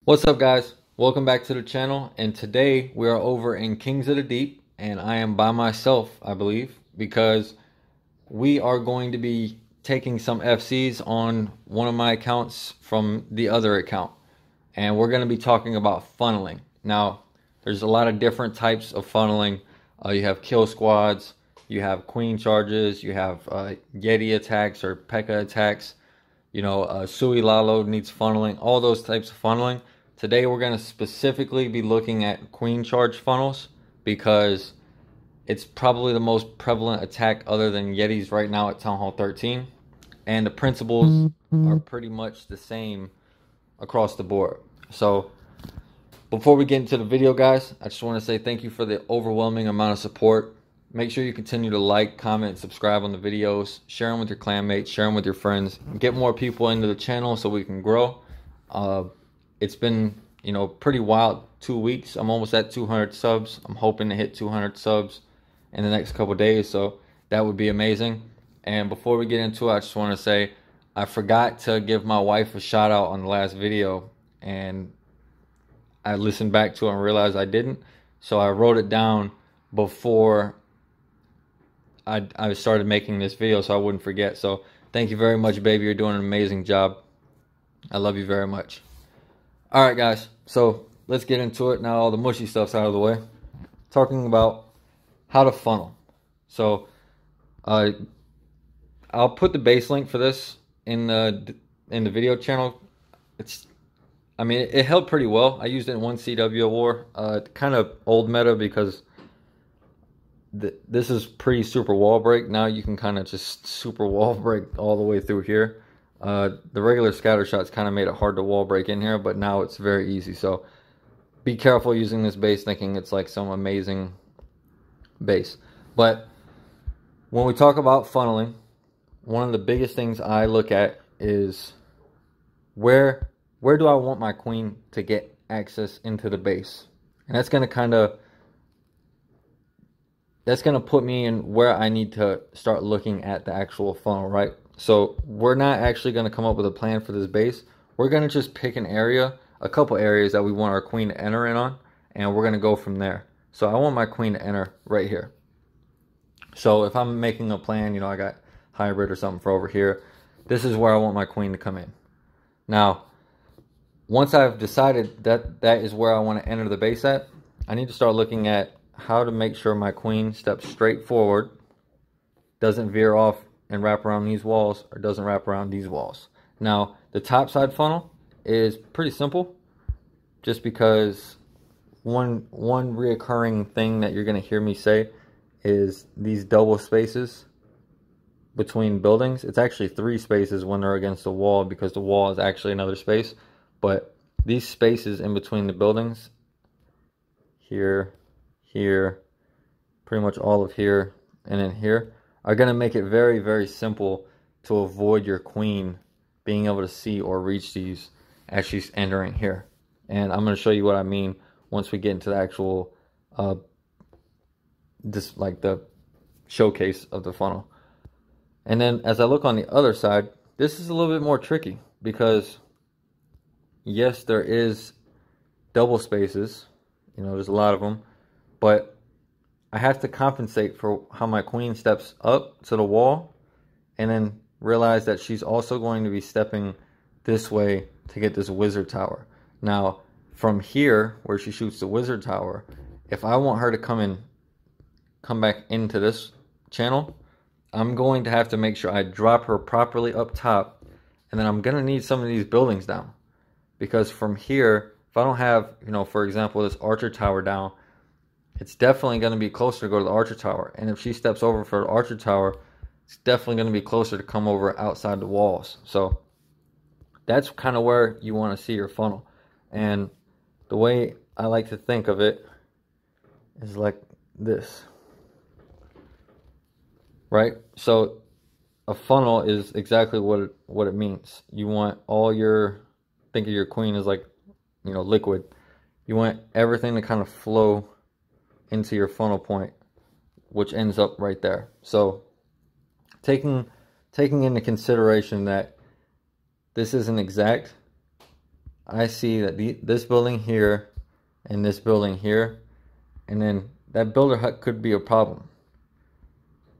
What's up, guys? Welcome back to the channel, and today we are over in Kings of the Deep, and I am by myself, I believe, because we are going to be taking some FCs on one of my accounts from the other account, and we're going to be talking about funneling. Now, there's a lot of different types of funneling. You have kill squads, you have queen charges, you have Yeti attacks or P.E.K.K.A attacks, Sui Lalo needs funneling, all those types of funneling. Today we're going to specifically be looking at queen charge funnels because it's probably the most prevalent attack other than Yetis right now at Town Hall 13. And the principles are pretty much the same across the board. So before we get into the video, guys, I just want to say thank you for the overwhelming amount of support. Make sure you continue to like, comment, and subscribe on the videos. Share them with your clanmates, share them with your friends. Get more people into the channel so we can grow. It's been, pretty wild 2 weeks. I'm almost at 200 subs. I'm hoping to hit 200 subs in the next couple days, so that would be amazing. And before we get into it, I just want to say I forgot to give my wife a shout out on the last video, and I listened back to it and realized I didn't. So I wrote it down before I started making this video so I wouldn't forget. So thank you very much, baby. You're doing an amazing job. I love you very much. Alright, guys, so let's get into it now. All the mushy stuff's out of the way. Talking about how to funnel. So I'll put the base link for this in the video channel. It held pretty well. I used it in one CW war. Kind of old meta because this is pre-super wall break. Now you can kind of just super wall break all the way through here. The regular scatter shots kind of made it hard to wall break in here, but now it's very easy. So be careful using this base thinking it's like some amazing base. But when we talk about funneling, one of the biggest things I look at is where do I want my queen to get access into the base? And that's going to put me in where I need to start looking at the actual funnel, right? So we're not actually going to come up with a plan for this base. We're going to just pick an area, a couple areas that we want our queen to enter in on, and we're going to go from there. So I want my queen to enter right here. So if I'm making a plan, I got hybrid or something for over here, this is where I want my queen to come in. Now, once I've decided that that is where I want to enter the base at, I need to start looking at how to make sure my queen steps straight forward, doesn't veer off and wrap around these walls, or doesn't wrap around these walls. Now, the top side funnel is pretty simple, just because one reoccurring thing that you're going to hear me say is these double spaces between buildings. It's actually 3 spaces when they're against the wall, because the wall is actually another space. But these spaces in between the buildings, here, pretty much all of here, and then here, are going to make it very, very simple to avoid your queen being able to see or reach these as she's entering here. And I'm going to show you what I mean once we get into the actual, the showcase of the funnel. And then as I look on the other side, this is a little bit more tricky because, yes, there is double spaces. There's a lot of them, but I have to compensate for how my queen steps up to the wall and then realize that she's also going to be stepping this way to get this wizard tower. Now, from here, where she shoots the wizard tower, if I want her to come back into this channel, I'm going to have to make sure I drop her properly up top, and then I'm going to need some of these buildings down. Because from here, if I don't have, for example, this archer tower down, it's definitely going to be closer to go to the archer tower. And if she steps over for the archer tower, it's definitely going to be closer to come over outside the walls. So that's kind of where you want to see your funnel. And the way I like to think of it is like this. Right? So a funnel is exactly what it means. You want think of your queen as like, liquid. You want everything to kind of flow into your funnel point, which ends up right there. So taking into consideration that this isn't exact, I see that this building here and this building here, and then that builder hut could be a problem.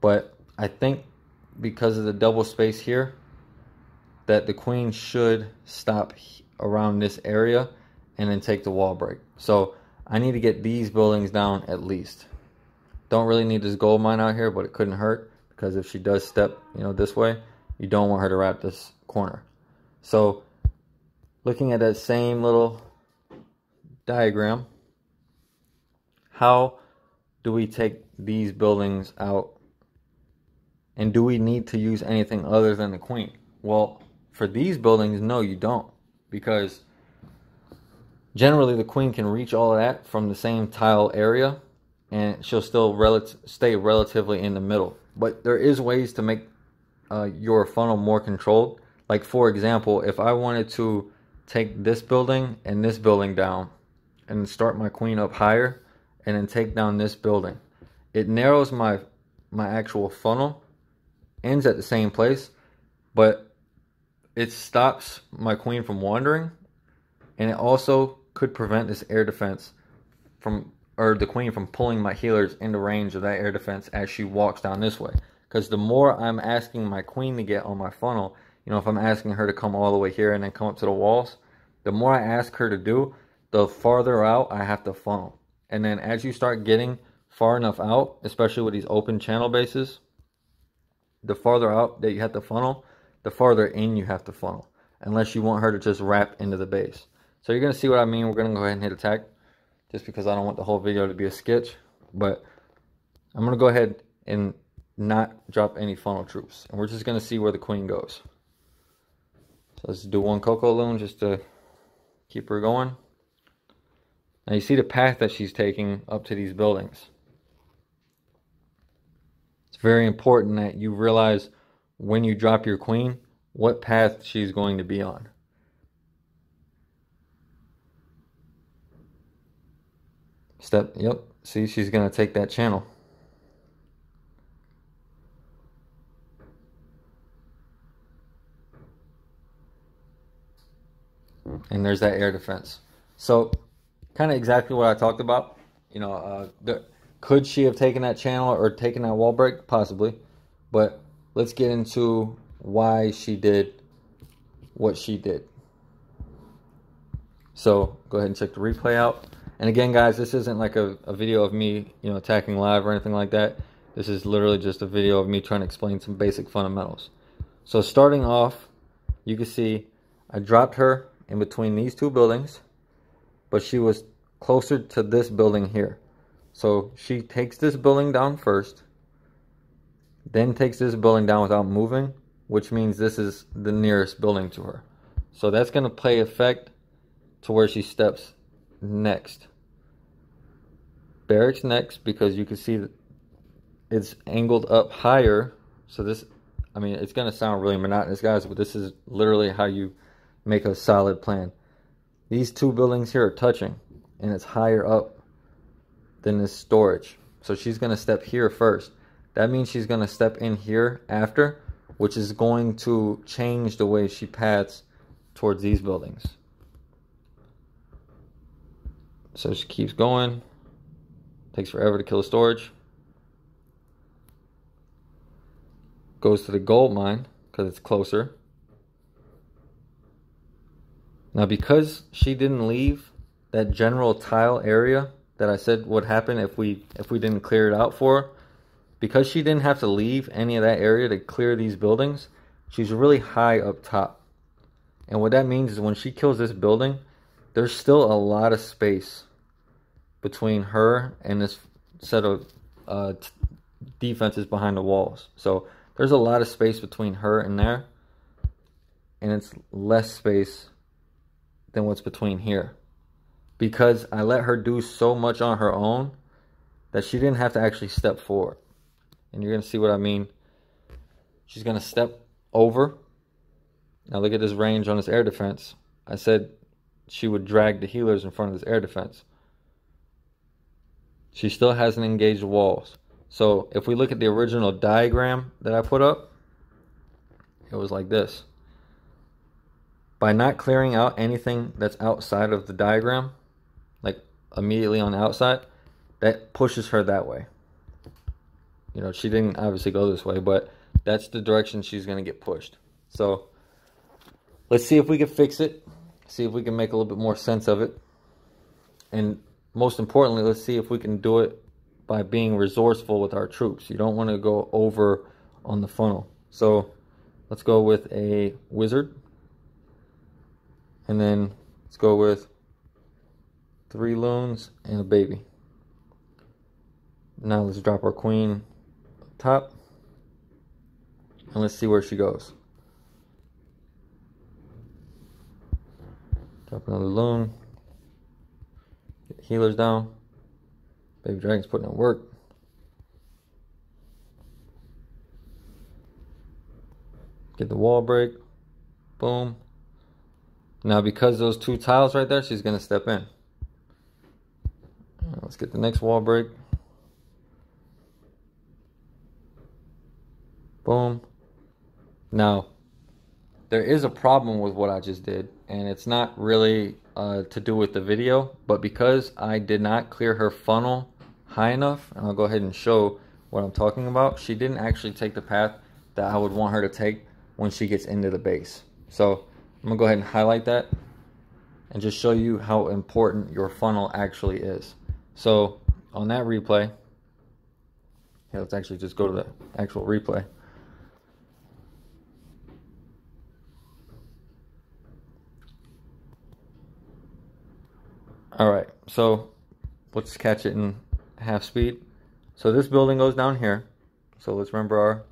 But I think because of the double space here, that the queen should stop around this area and then take the wall break. So I need to get these buildings down at least. Don't really need this gold mine out here, but it couldn't hurt, because if she does step, you know, this way, you don't want her to wrap this corner. So looking at that same little diagram, how do we take these buildings out? And do we need to use anything other than the queen? Well, for these buildings, no, you don't. Because generally the queen can reach all of that from the same tile area, and she'll still stay relatively in the middle. But there is ways to make your funnel more controlled. Like, for example, if I wanted to take this building and this building down and start my queen up higher and then take down this building, it narrows my actual funnel, ends at the same place, but it stops my queen from wandering, and it also could prevent this air defense from, or the queen from pulling my healers into range of that air defense as she walks down this way. Because the more I'm asking my queen to get on my funnel, you know, if I'm asking her to come all the way here and then come up to the walls, the more I ask her to do, the farther out I have to funnel. And then as you start getting far enough out, especially with these open channel bases, the farther out that you have to funnel, the farther in you have to funnel, unless you want her to just wrap into the base. So you're going to see what I mean. We're going to go ahead and hit attack, just because I don't want the whole video to be a sketch. But I'm going to go ahead and not drop any funnel troops, and we're just going to see where the queen goes. So let's do one cocoa loon just to keep her going. Now you see the path that she's taking up to these buildings. It's very important that you realize when you drop your queen, what path she's going to be on. Yep, see, she's going to take that channel. And there's that air defense. So, kind of exactly what I talked about. You know, could she have taken that channel or taken that wall break? Possibly. But let's get into why she did what she did. So go ahead and check the replay out. And again, guys, this isn't like a video of me, you know, attacking live or anything like that. This is literally just a video of me trying to explain some basic fundamentals. So starting off, you can see I dropped her in between these two buildings, but she was closer to this building here. So she takes this building down first, then takes this building down without moving, which means this is the nearest building to her. So that's going to play effect to where she steps next. Barracks next, because you can see that it's angled up higher. So this, I mean, it's going to sound really monotonous, guys, but this is literally how you make a solid plan. These two buildings here are touching, and it's higher up than this storage. So she's going to step here first. That means she's going to step in here after, which is going to change the way she paths towards these buildings. So she keeps going. Takes forever to kill the storage. Goes to the gold mine because it's closer. Now, because she didn't leave that general tile area that I said would happen if we didn't clear it out for her, because she didn't have to leave any of that area to clear these buildings, she's really high up top. And what that means is when she kills this building, there's still a lot of space between her and this set of defenses behind the walls. So there's a lot of space between her and there, and it's less space than what's between here, because I let her do so much on her own that she didn't have to actually step forward. And you're going to see what I mean. She's going to step over. Now look at this range on this air defense. I said she would drag the healers in front of this air defense. She still hasn't engaged the walls. So if we look at the original diagram that I put up, it was like this. by not clearing out anything that's outside of the diagram, like immediately on the outside, that pushes her that way. You know, she didn't obviously go this way, but that's the direction she's going to get pushed. So let's see if we can fix it. See if we can make a little bit more sense of it. And most importantly, let's see if we can do it by being resourceful with our troops. You don't want to go over on the funnel. So let's go with a wizard. And then let's go with 3 loons and a baby. Now let's drop our queen up top. And let's see where she goes. Drop another loon. Get the healers down. Baby dragon's putting in work. Get the wall break. Boom. Now because those 2 tiles right there, she's going to step in. Let's get the next wall break. Boom. Now, there is a problem with what I just did, and it's not really to do with the video, but because I did not clear her funnel high enough, and I'll go ahead and show what I'm talking about, she didn't actually take the path that I would want her to take when she gets into the base. So I'm gonna go ahead and highlight that and just show you how important your funnel actually is. So on that replay, yeah, let's actually just go to the actual replay. All right, so let's catch it in half speed. So this building goes down here. So let's remember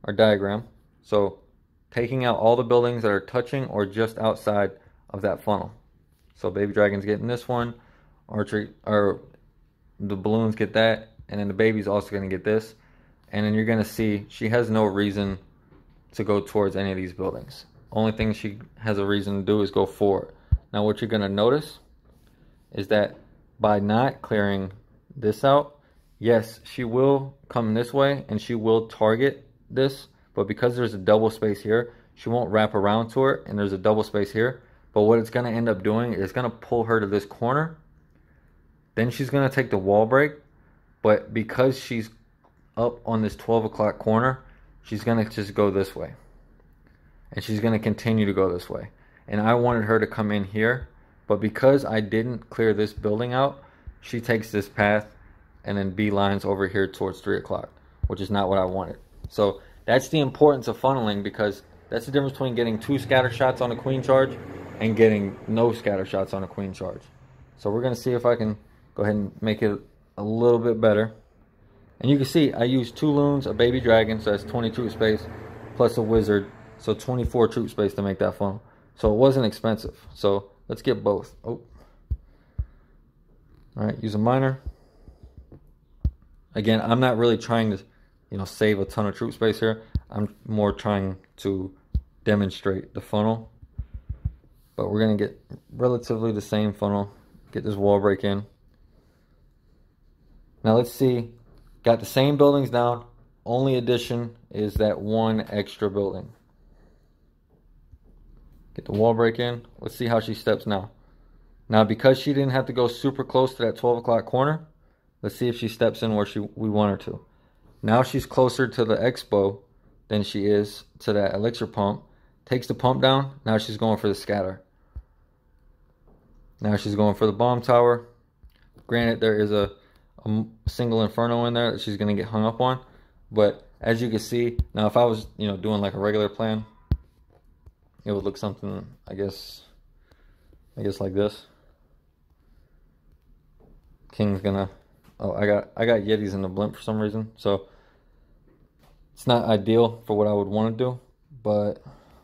our diagram. So taking out all the buildings that are touching or just outside of that funnel. So baby dragon's getting this one, archery, or the balloons get that, and then the baby's also going to get this. And then you're going to see she has no reason to go towards any of these buildings. Only thing she has a reason to do is go forward. Now what you're going to notice is that by not clearing this out, yes, she will come this way and she will target this, but because there's a double space here, she won't wrap around to her, and there's a double space here. But what it's going to end up doing is going to pull her to this corner. Then she's going to take the wall break, but because she's up on this 12 o'clock corner, she's going to just go this way. And she's going to continue to go this way. And I wanted her to come in here, but because I didn't clear this building out, she takes this path and then beelines over here towards 3 o'clock, which is not what I wanted. So that's the importance of funneling, because that's the difference between getting 2 scatter shots on a queen charge and getting no scatter shots on a queen charge. So we're going to see if I can go ahead and make it a little bit better. And you can see I used 2 loons, a baby dragon, so that's 20 troop space, plus a wizard, so 24 troop space to make that funnel. So it wasn't expensive. So let's get both. Oh. All right, use a miner. Again, I'm not really trying to, save a ton of troop space here. I'm more trying to demonstrate the funnel. But we're going to get relatively the same funnel. Get this wall break in. Now let's see. Got the same buildings down. Only addition is that 1 extra building. Get the wall break in. Let's see how she steps now. Now, because she didn't have to go super close to that 12 o'clock corner, let's see if she steps in where we want her to. Now she's closer to the expo than she is to that elixir pump. Takes the pump down. Now she's going for the scatter. Now she's going for the bomb tower. Granted, there is a single inferno in there that she's going to get hung up on. But as you can see, now if I was, doing like a regular plan, it would look something, I guess like this. King's gonna, oh, I got Yetis in the blimp for some reason, so it's not ideal for what I would want to do, but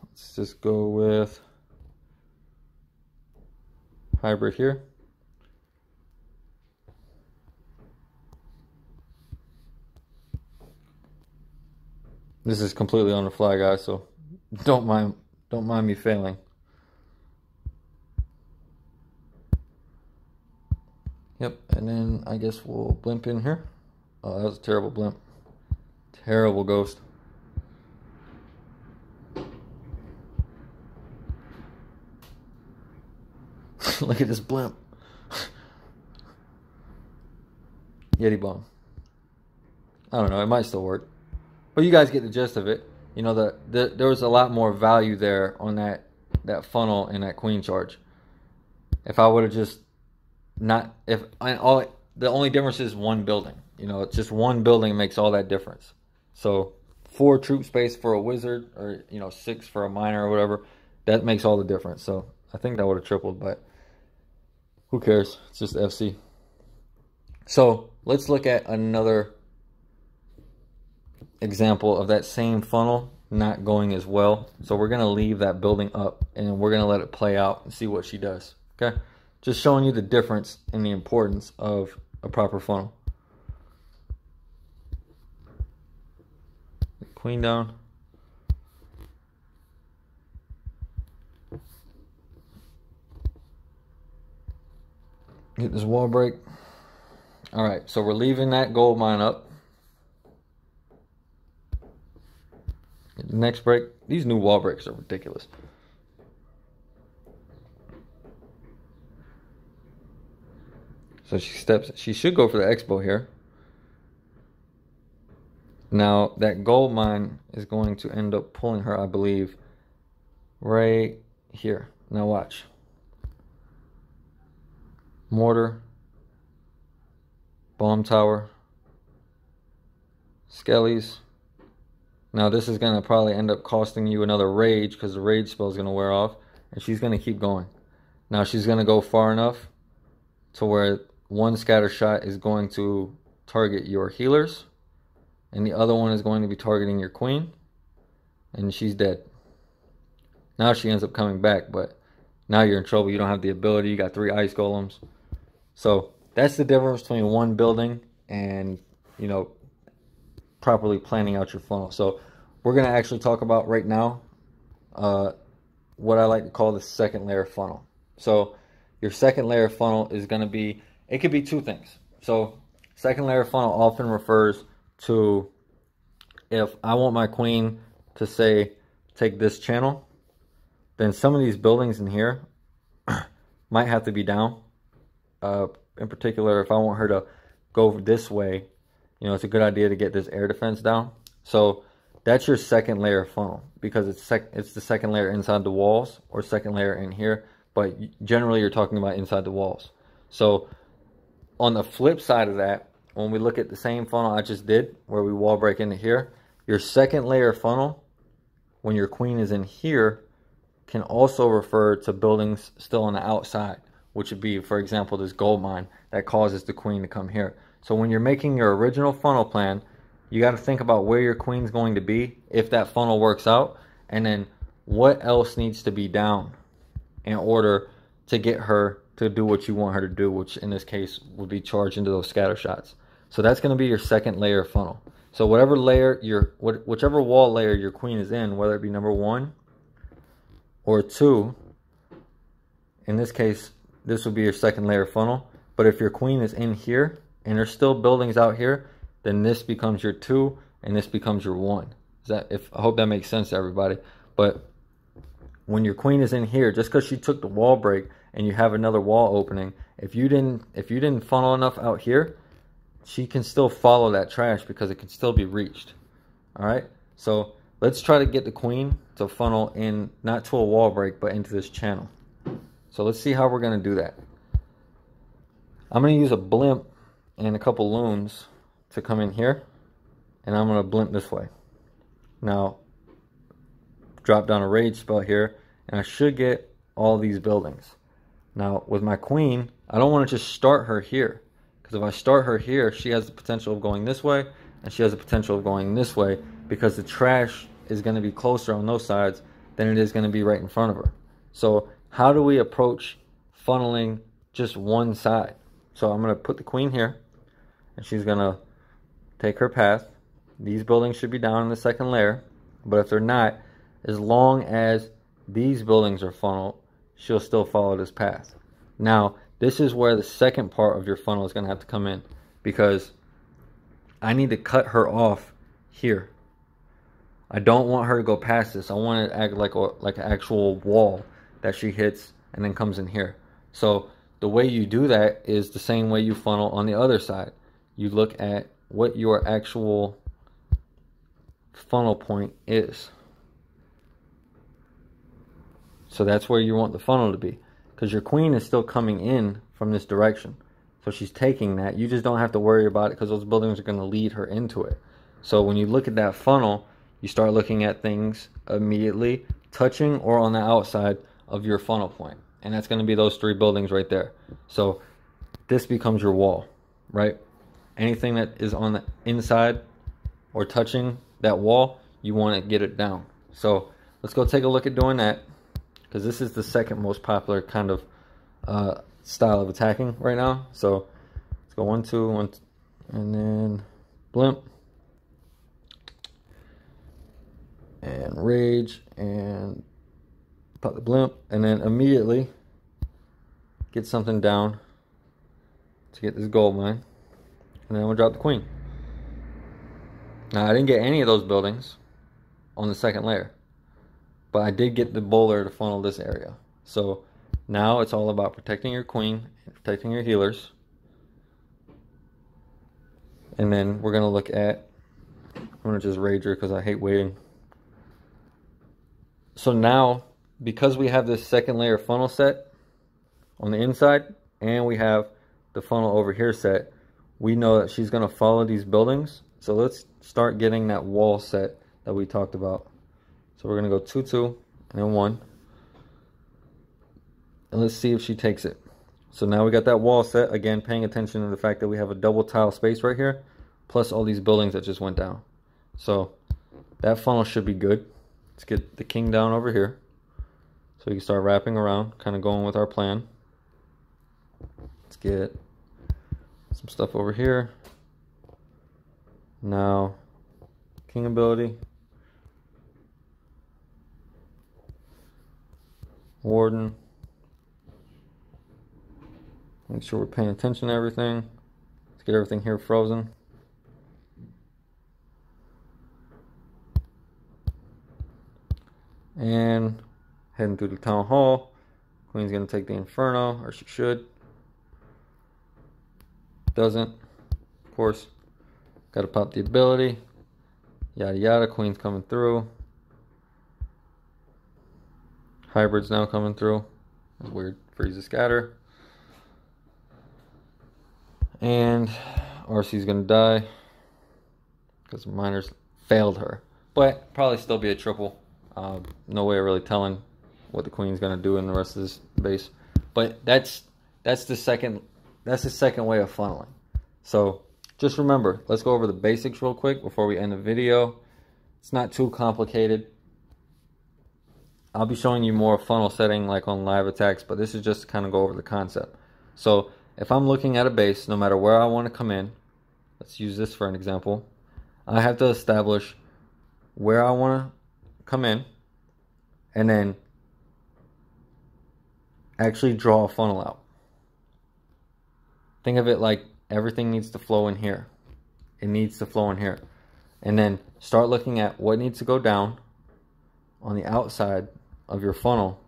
let's just go with hybrid here. This is completely on the fly, guys, so don't mind me failing. Yep, and then I guess we'll blimp in here. Oh, that was a terrible blimp. Terrible ghost. Look at this blimp. Yeti bomb. I don't know, it might still work. But you guys get the gist of it. You know, there was a lot more value there on that funnel and that queen charge. If I would have just the only difference is one building. You know, it's just one building makes all that difference. So 4 troop space for a wizard, or, you know, 6 for a miner or whatever, that makes all the difference. So I think that would have tripled, but who cares? It's just FC. So let's look at another example of that same funnel not going as well. So we're going to leave that building up and we're going to let it play out and see what she does. Okay, just showing you the difference in the importance of a proper funnel. Queen down. Get this wall break. All right, so we're leaving that gold mine up. Get the next break. These new wall breaks are ridiculous. So she should go for the expo here. Now that gold mine is going to end up pulling her, I believe, right here. Now watch. Mortar, bomb tower, skellies. Now this is going to probably end up costing you another rage because the rage spell is going to wear off, and she's going to keep going. Now she's going to go far enough to where one scatter shot is going to target your healers, and the other one is going to be targeting your queen, and she's dead. Now she ends up coming back, but now you're in trouble. You don't have the ability. You got 3 ice golems. So that's the difference between one building and, you know, properly planning out your funnel. So we're going to actually talk about right now what I like to call the second layer funnel. So your second layer funnel is going to be, it could be 2 things. So second layer funnel often refers to, if I want my queen to, say, take this channel, then some of these buildings in here might have to be down. In particular, if I want her to go this way, you know, it's a good idea to get this air defense down. So that's your second layer funnel, because it's the second layer inside the walls, or second layer in here, but generally you're talking about inside the walls. So on the flip side of that, when we look at the same funnel I just did, where we wall break into here, your second layer funnel, when your queen is in here, can also refer to buildings still on the outside, which would be, for example, this gold mine that causes the queen to come here. So when you're making your original funnel plan, you got to think about where your queen's going to be if that funnel works out, and then what else needs to be down in order to get her to do what you want her to do, which in this case would be charge into those scatter shots. So that's going to be your second layer funnel. So whatever layer whichever wall layer your queen is in, whether it be number 1 or 2, in this case, this would be your second layer funnel. But if your queen is in here and there's still buildings out here, then this becomes your 2 and this becomes your 1. I hope that makes sense to everybody. But when your queen is in here, just because she took the wall break and you have another wall opening, if you didn't funnel enough out here, she can still follow that trash because it can still be reached. All right, so let's try to get the queen to funnel in, not to a wall break, but into this channel. So let's see how we're going to do that. I'm going to use a blimp and a couple loons to come in here, and I'm going to blimp this way. Now, drop down a rage spell here, and I should get all these buildings. Now, with my queen, I don't want to just start her here, because if I start her here, she has the potential of going this way, and she has the potential of going this way, because the trash is going to be closer on those sides than it is going to be right in front of her. So how do we approach funneling just one side? So I'm going to put the queen here, and she's going to take her path. These buildings should be down in the second layer, but if they're not, as long as these buildings are funneled, she'll still follow this path. Now, this is where the second part of your funnel is going to have to come in, because I need to cut her off here. I don't want her to go past this. I want it to act like an actual wall that she hits and then comes in here. So the way you do that is the same way you funnel on the other side. You look at what your actual funnel point is. So that's where you want the funnel to be, because your queen is still coming in from this direction. So she's taking that. You just don't have to worry about it because those buildings are going to lead her into it. So when you look at that funnel, you start looking at things immediately touching or on the outside of your funnel point. And that's going to be those 3 buildings right there. So this becomes your wall, right? Anything that is on the inside or touching that wall, you want to get it down. So let's go take a look at doing that, because this is the second most popular kind of style of attacking right now. So let's go 1, 2, 1, and then blimp and rage and pop the blimp, and then immediately get something down to get this gold mine, and then I'm gonna drop the queen. Now I didn't get any of those buildings on the second layer, but I did get the bowler to funnel this area. So now it's all about protecting your queen, protecting your healers. And then we're gonna look at, I'm gonna just rage her because I hate waiting. So now, because we have this second layer funnel set on the inside, and we have the funnel over here set, we know that she's gonna follow these buildings. So let's start getting that wall set that we talked about. So we're gonna go 2, 2, and then 1. And let's see if she takes it. So now we got that wall set, again paying attention to the fact that we have a double tile space right here, plus all these buildings that just went down. So that funnel should be good. Let's get the king down over here, so we can start wrapping around, kind of going with our plan. Let's get some stuff over here. Now, king ability. Warden. Make sure we're paying attention to everything. Let's get everything here frozen. And heading through the town hall. Queen's gonna take the inferno, or she should. Doesn't, of course. Gotta pop the ability. Yada yada. Queen's coming through. Hybrid's now coming through. That's weird. Freeze the scatter. And RC's gonna die because miners failed her, but probably still be a triple. No way of really telling what the queen's gonna do in the rest of this base, but that's the second way of funneling. So just remember, let's go over the basics real quick before we end the video. It's not too complicated. I'll be showing you more funnel setting like on live attacks, but this is just to kind of go over the concept. So if I'm looking at a base, no matter where I want to come in, let's use this for an example, I have to establish where I want to come in, and then actually draw a funnel out. Think of it like everything needs to flow in here. It needs to flow in here. And then start looking at what needs to go down on the outside of your funnel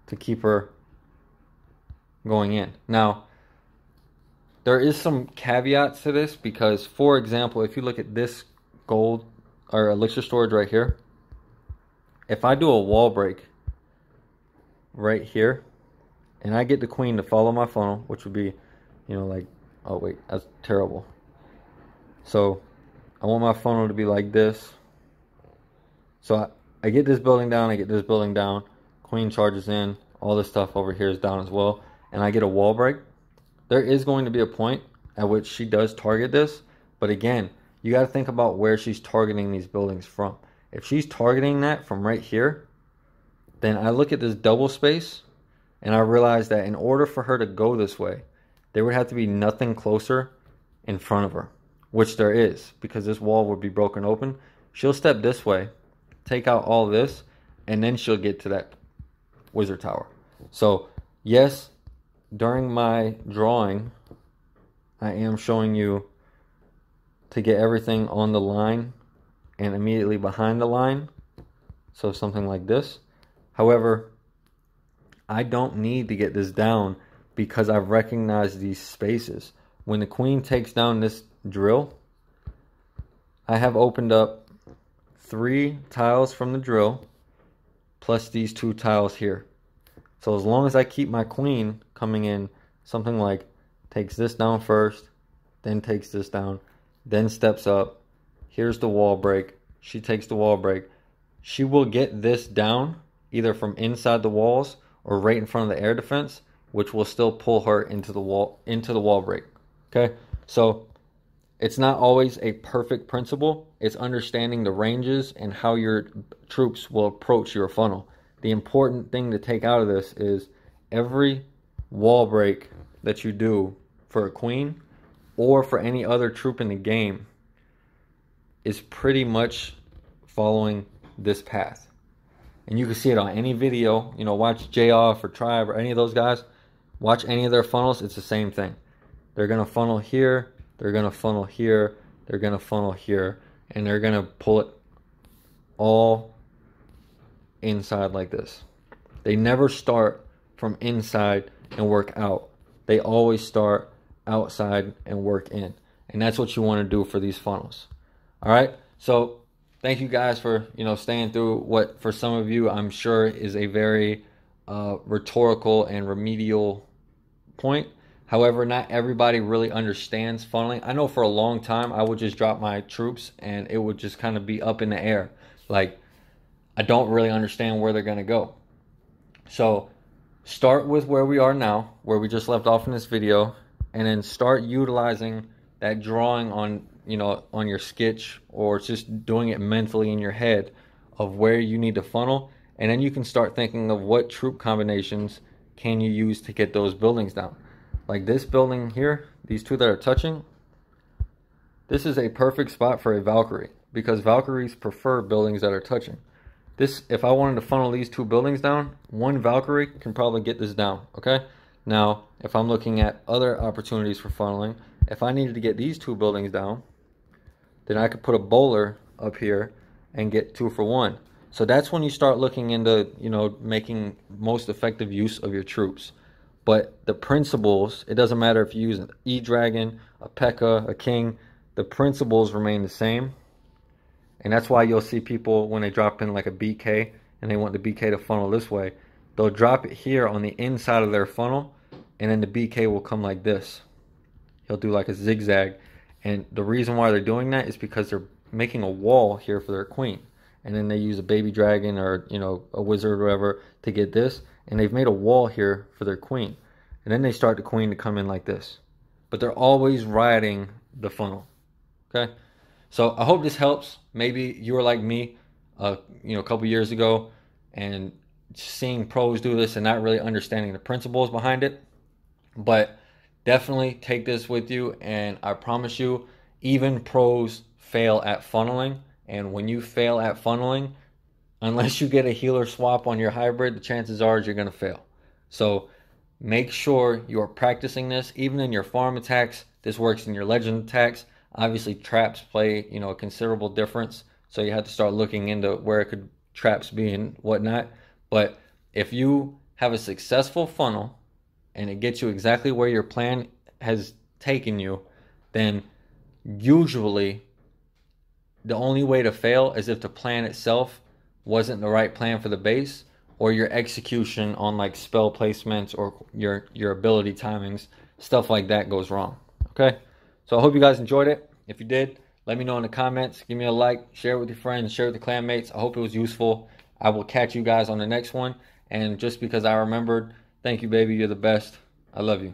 to keep her going in. Now, there is some caveats to this, because, for example, if you look at this gold or elixir storage right here, if I do a wall break right here and I get the queen to follow my funnel, which would be, you know, like, oh wait, that's terrible. So I want my funnel to be like this. So I get this building down, I get this building down, queen charges in, all this stuff over here is down as well, and I get a wall break. There is going to be a point at which she does target this, but again, you got to think about where she's targeting these buildings from. If she's targeting that from right here, then I look at this double space and I realize that in order for her to go this way, there would have to be nothing closer in front of her, which there is, because this wall would be broken open. She'll step this way, take out all this, and then she'll get to that wizard tower. So yes, during my drawing, I am showing you to get everything on the line and immediately behind the line. So something like this. However, I don't need to get this down because I've recognized these spaces. When the queen takes down this drill, I have opened up 3 tiles from the drill plus these 2 tiles here. So as long as I keep my queen coming in, something like takes this down first, then takes this down, then steps up, here's the wall break, she takes the wall break, she will get this down either from inside the walls or right in front of the air defense, which will still pull her into the wall break. Okay, so it's not always a perfect principle. It's understanding the ranges and how your troops will approach your funnel. The important thing to take out of this is every wall break that you do for a queen or for any other troop in the game is pretty much following this path. And you can see it on any video. You know, watch J Off or Tribe or any of those guys. Watch any of their funnels. It's the same thing. They're going to funnel here. They're going to funnel here. They're going to funnel here. And they're going to pull it all inside like this. They never start from inside and work out. They always start outside and work in. And that's what you want to do for these funnels. All right. So thank you guys for, staying through what for some of you I'm sure is a very rhetorical and remedial point. However, not everybody really understands funneling. I know for a long time I would just drop my troops and it would just kind of be up in the air. Like, I don't really understand where they're going to go. So start with where we are now, where we just left off in this video, and then start utilizing that drawing on, on your sketch, or just doing it mentally in your head of where you need to funnel. And then you can start thinking of what troop combinations can you use to get those buildings down. Like this building here, these 2 that are touching, this is a perfect spot for a Valkyrie because Valkyries prefer buildings that are touching. This, if I wanted to funnel these 2 buildings down, 1 Valkyrie can probably get this down, okay? Now, if I'm looking at other opportunities for funneling, if I needed to get these 2 buildings down, then I could put a bowler up here and get 2 for 1. So that's when you start looking into, making most effective use of your troops. But the principles, it doesn't matter if you use an E-Dragon, a P.E.K.K.A, a King, the principles remain the same. And that's why you'll see people, when they drop in like a BK and they want the BK to funnel this way, they'll drop it here on the inside of their funnel, and then the BK will come like this. He'll do like a zigzag. And the reason why they're doing that is because they're making a wall here for their queen. And then they use a baby dragon or, a wizard or whatever to get this. And they've made a wall here for their queen. And then they start the queen to come in like this. But they're always riding the funnel. Okay? So I hope this helps. Maybe you were like me, a couple years ago, and seeing pros do this and not really understanding the principles behind it. But definitely take this with you, and I promise you, even pros fail at funneling. And when you fail at funneling, unless you get a healer swap on your hybrid, the chances are you're going to fail. So make sure you're practicing this, even in your farm attacks. This works in your legend attacks. Obviously, traps play, a considerable difference. So you have to start looking into where could traps be and whatnot. But if you have a successful funnel and it gets you exactly where your plan has taken you, then usually the only way to fail is if the plan itself wasn't the right plan for the base, or your execution on like spell placements or your ability timings, stuff like that goes wrong. Okay? So I hope you guys enjoyed it. If you did, let me know in the comments. Give me a like, share it with your friends, share it with the clan mates. I hope it was useful. I will catch you guys on the next one. And just because I remembered, thank you, baby. You're the best. I love you.